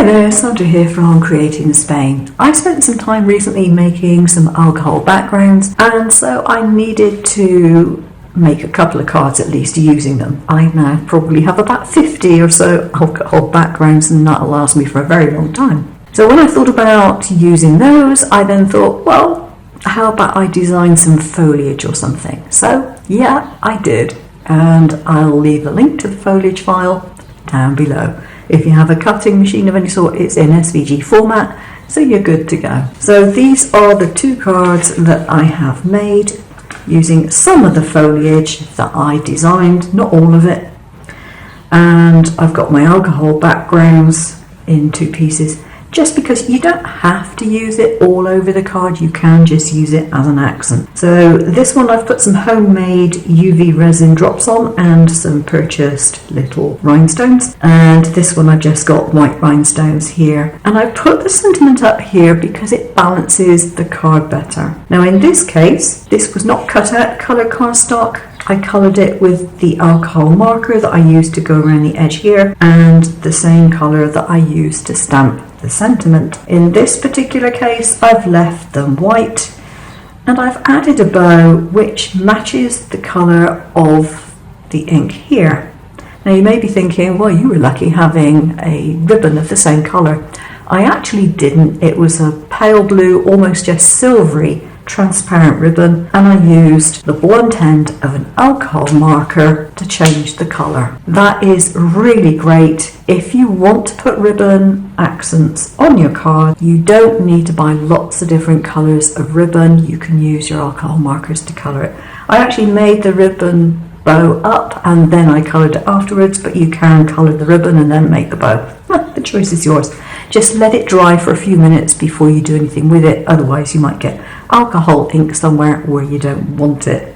Hi there, Sandra here from Creating in Spain. I spent some time recently making some alcohol backgrounds, and so I needed to make a couple of cards at least using them. I now probably have about 50 or so alcohol backgrounds, and that'll last me for a very long time. So when I thought about using those, I then thought, well, how about I design some foliage or something? So yeah, I did, and I'll leave a link to the foliage file down below. If you have a cutting machine of any sort, it's in SVG format, so you're good to go. So these are the two cards that I have made using some of the foliage that I designed, not all of it. And I've got my alcohol backgrounds in two pieces, just because you don't have to use it all over the card, you can just use it as an accent. So this one I've put some homemade UV resin drops on and some purchased little rhinestones, and this one I've just got white rhinestones here, and I put the sentiment up here because it balances the card better. Now in this case, this was not cut out colour cardstock. I coloured it with the alcohol marker that I used to go around the edge here, and the same colour that I used to stamp the sentiment. In this particular case, I've left them white, and I've added a bow which matches the colour of the ink here. Now you may be thinking, well, you were lucky having a ribbon of the same colour. I actually didn't. It was a pale blue, almost just silvery, transparent ribbon, and I used the blunt end of an alcohol marker to change the colour. That is really great if you want to put ribbon accents on your card. You don't need to buy lots of different colours of ribbon. You can use your alcohol markers to colour it. I actually made the ribbon bow up and then I coloured it afterwards, but you can colour the ribbon and then make the bow. The choice is yours. Just let it dry for a few minutes before you do anything with it, otherwise you might get alcohol ink somewhere where you don't want it.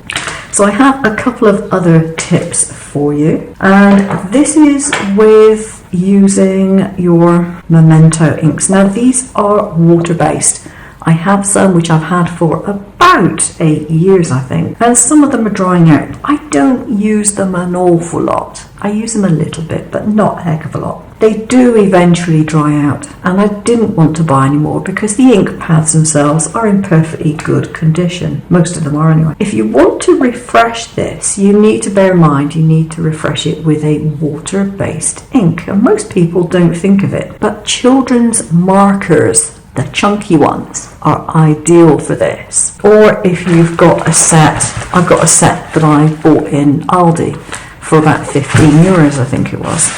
So I have a couple of other tips for you, and this is with using your memento inks. Now these are water-based. I have some which I've had for about 8 years, I think, and some of them are drying out. I don't use them an awful lot. I use them a little bit, but not a heck of a lot. They do eventually dry out, and I didn't want to buy any more because the ink pads themselves are in perfectly good condition. Most of them are anyway. If you want to refresh this, you need to bear in mind you need to refresh it with a water-based ink, and most people don't think of it, but children's markers, the chunky ones, are ideal for this. Or if you've got a set, I've got a set that I bought in Aldi for about 15 euros, I think it was.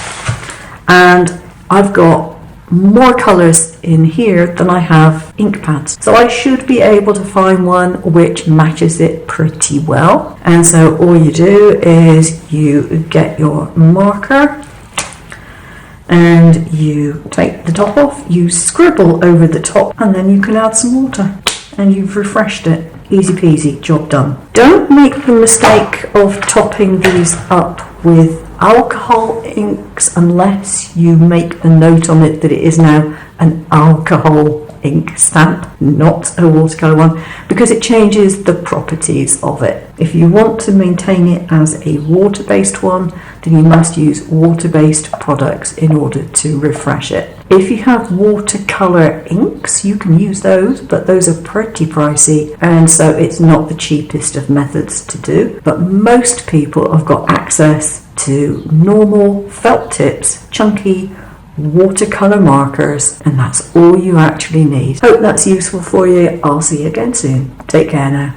And I've got more colours in here than I have ink pads. So I should be able to find one which matches it pretty well. And so all you do is you get your marker, and you take the top off, you scribble over the top, and then you can add some water and you've refreshed it. Easy peasy, job done. Don't make the mistake of topping these up with alcohol inks unless you make a note on it that it is now an alcohol ink stamp, not a watercolour one, because it changes the properties of it. If you want to maintain it as a water-based one, then you must use water-based products in order to refresh it. If you have watercolour inks, you can use those, but those are pretty pricey, and so it's not the cheapest of methods to do. But most people have got access to normal felt tips, chunky watercolour markers, and that's all you actually need. Hope that's useful for you. I'll see you again soon. Take care now.